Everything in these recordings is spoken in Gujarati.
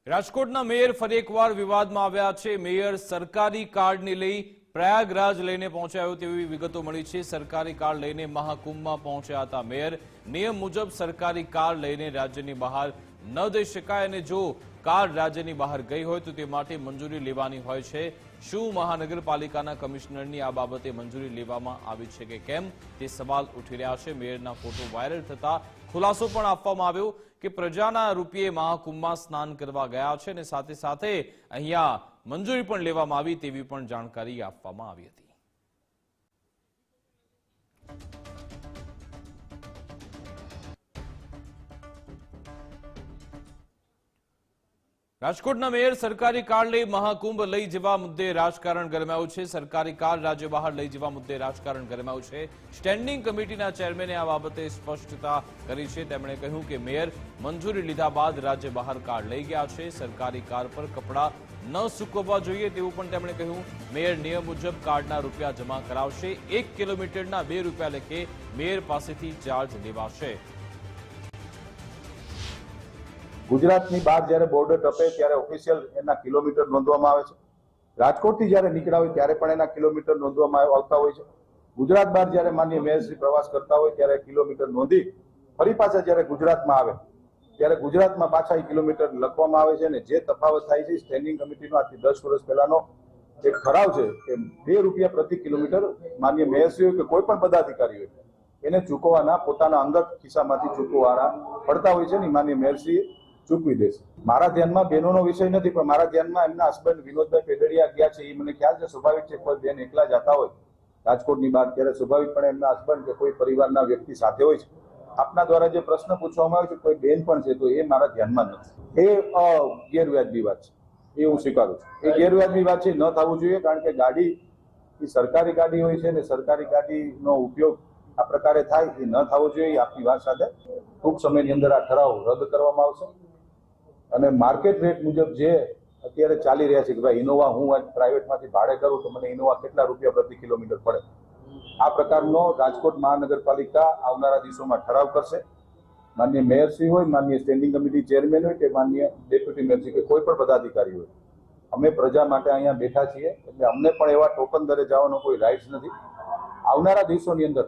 રાજકોટના મેયર ફરી એકવાર વિવાદમાં આવ્યા છે। મેયર સરકારી કાર્ડને લઈ પ્રયાગરાજ લઈને પહોંચ્યા તેવી વિગતો મળી છે। સરકારી કાર્ડ લઈને મહાકુંભમાં પહોંચ્યા હતા મેયર। નિયમ મુજબ સરકારી કાર્ડ લઈને રાજ્યની બહાર ન જઈ શકાય અને જો કાર્ડ રાજ્યની બહાર ગઈ હોય તો તે માટે મંજૂરી લેવાની હોય છે। શું મહાનગરપાલિકાના કમિશનરની આ બાબતે મંજૂરી લેવામાં આવી છે કે કેમ તે સવાલ ઉઠી રહ્યા છે। મેયરના ફોટો વાયરલ થતા ખુલાસો પણ આપવામાં આવ્યો કે પ્રજાના રૂપિયે મહાકુંભમાં સ્નાન કરવા ગયા છે અને સાથે સાથે અહીંયા મંજૂરી પણ લેવામાં આવી તેવી પણ જાણકારી આપવામાં આવી હતી। રાજકોટના મેયર સરકારી કાર્ડ લઈ મહાકુંભ લઈ જવા મુદ્દે રાજકારણ ગરમાયું છે। સરકારી કાર્ડ રાજ્ય બહાર લઈ જવા મુદ્દે રાજકારણ ગરમાયું છે। સ્ટેન્ડિંગ કમિટીના ચેરમેને આ બાબતે સ્પષ્ટતા કરી છે। તેમણે કહ્યું કે મેયર મંજૂરી લીધા બાદ રાજ્ય બહાર કાર્ડ લઈ ગયા છે। સરકારી કાર પર કપડાં ન સૂકવવા જોઈએ તેવું પણ તેમણે કહ્યું। મેયર નિયમ મુજબ કાર્ડના રૂપિયા જમા કરાવશે। 1 કિલોમીટરના 2 રૂપિયા લેખે મેયર પાસેથી ચાર્જ લેવાશે। ગુજરાતની બહાર જ્યારે બોર્ડર ટપે ત્યારે ઓફિશિયલ એના કિલોમીટર નોંધવામાં આવે છે। રાજકોટથી જ્યારે નીકળ્યા હોય ત્યારે પણ એના કિલોમીટર નોંધવામાં આવતા હોય છે। ગુજરાત બહાર જ્યારે માનનીય મેયરશ્રી પ્રવાસ કરતા હોય ત્યારે કિલોમીટર નોંધી ફરી પાછા જ્યારે ગુજરાતમાં આવે ત્યારે ગુજરાતમાં પાછા એ કિલોમીટર લખવામાં આવે છે અને જે તફાવત થાય છે સ્ટેન્ડિંગ કમિટીનો આજથી 10 વર્ષ પહેલાનો એક ઠરાવ છે કે 2 રૂપિયા પ્રતિ કિલોમીટર માનનીય મેયરશ્રી હોય કે કોઈ પણ પદાધિકારી હોય એને ચૂકવવાના પોતાના અંગત ખિસ્સામાંથી ચૂકવવાના પડતા હોય છે ને માનનીય મેયરશ્રી ચૂકવી દેશે। મારા ધ્યાનમાં બહેનોનો વિષય નથી પણ મારા ધ્યાનમાં એમના હસબન્ડ વિનોદભાઈ પેદડિયા ગયા છે એ મને ખ્યાલ છે। સ્વાભાવિક છે કોઈ બેન એકલા જતા હોય રાજકોટની બહાર ત્યારે સ્વાભાવિકપણે એમના હસબન્ડ કે કોઈ પરિવારના વ્યક્તિ સાથે હોય છે। આપના દ્વારા જે પ્રશ્ન પૂછવામાં આવ્યો છે કોઈ બેન પણ છે તો એ મારા ધ્યાનમાં નથી। એ ગેરવ્યાજબી વાત છે એ હું સ્વીકારું છું। એ ગેરવ્યાજબી વાત છે ન થવું જોઈએ કારણ કે ગાડી એ સરકારી ગાડી હોય છે ને સરકારી ગાડીનો ઉપયોગ આ પ્રકારે થાય એ ન થવો જોઈએ। આપની વાત સાથે ટૂંક સમયની અંદર આ ઠરાવ રદ કરવામાં આવશે અને માર્કેટ રેટ મુજબ જે અત્યારે ચાલી રહ્યા છે કે ભાઈ ઇનોવા હું પ્રાઇવેટમાંથી ભાડે કરું તો મને ઇનોવા કેટલા રૂપિયા પ્રતિ કિલોમીટર પડે આ પ્રકારનો રાજકોટ મહાનગરપાલિકા આવનારા દિવસોમાં ઠરાવ કરશે। માનનીય મેયરશ્રી હોય માનનીય સ્ટેન્ડિંગ કમિટી ચેરમેન હોય કે માનનીય ડેપ્યુટી મેયરશ્રી કે કોઈ પણ પદાધિકારી હોય અમે પ્રજા માટે અહીંયા બેઠા છીએ એટલે અમને પણ એવા ટોકન દરે જવાનો કોઈ રાઇટ્સ નથી। આવનારા દિવસોની અંદર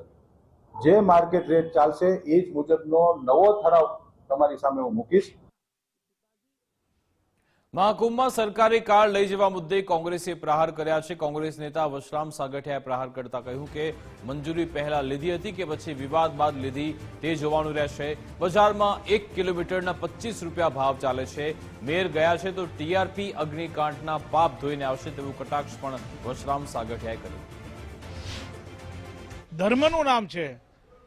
જે માર્કેટ રેટ ચાલશે એ જ મુજબનો નવો ઠરાવ તમારી સામે હું મૂકીશ। મહાકુંભમાં સરકારી કાર્ડ લઈ જવા મુદ્દે કોંગ્રેસે પ્રહાર કર્યા છે। કોંગ્રેસ નેતા વશરામ સાગઠિયાએ પ્રહાર કરતા કહ્યું કે મંજૂરી પહેલા લીધી હતી કે પછી વિવાદ બાદ લીધી તે જોવાનું રહેશે। બજારમાં 1 કિલોમીટરના 25 રૂપિયા ભાવ ચાલે છે। મેયર ગયા છે તો ટીઆરપી અગ્નિકાંડના પાપ ધોઈને આવશે તેવું કટાક્ષ પણ વશરામ સાગઠિયાએ કર્યું। ધર્મનું નામ છે,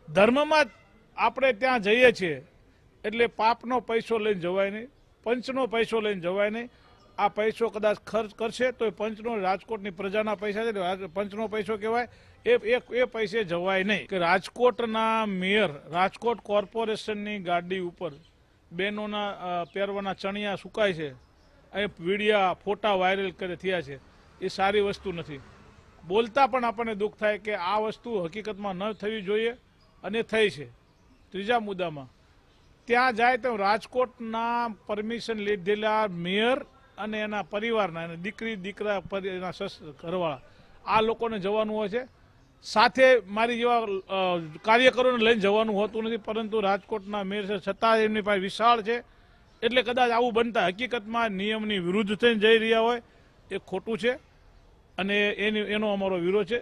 ધર્મમાં આપણે ત્યાં જઈએ છીએ એટલે પાપનો પૈસો લઈને જવાય નહીં, પંચનો પૈસો લઈને જવાય નહીં। આ પૈસો કદાચ ખર્ચ કરશે તો એ પંચનો રાજકોટની પ્રજાના પૈસા છે પંચનો પૈસો કહેવાય એ પૈસે જવાય નહીં। કે રાજકોટના મેયર રાજકોટ કોર્પોરેશનની ગાડી ઉપર બહેનોના પહેરવાના ચણિયા સુકાય છે એ વિડીયા ફોટા વાયરલ થયા છે એ સારી વસ્તુ નથી। બોલતા પણ આપણને દુઃખ થાય કે આ વસ્તુ હકીકતમાં ન થવી જોઈએ અને થઈ છે। ત્રીજા મુદ્દામાં ત્યાં જાય તો રાજકોટના પરમિશન લીધેલા મેયર અને એના પરિવારના એના દીકરી દીકરા એના ઘરવાળા આ લોકોને જવાનું હોય છે। સાથે મારી જેવા કાર્યકરોને લઈને જવાનું હોતું નથી પરંતુ રાજકોટના મેયર છે છતાં એમની પાસે વિશાળ છે એટલે કદાચ આવું બનતા હકીકતમાં નિયમની વિરુદ્ધ થઈને જઈ રહ્યા હોય એ ખોટું છે અને એનો અમારો વિરોધ છે।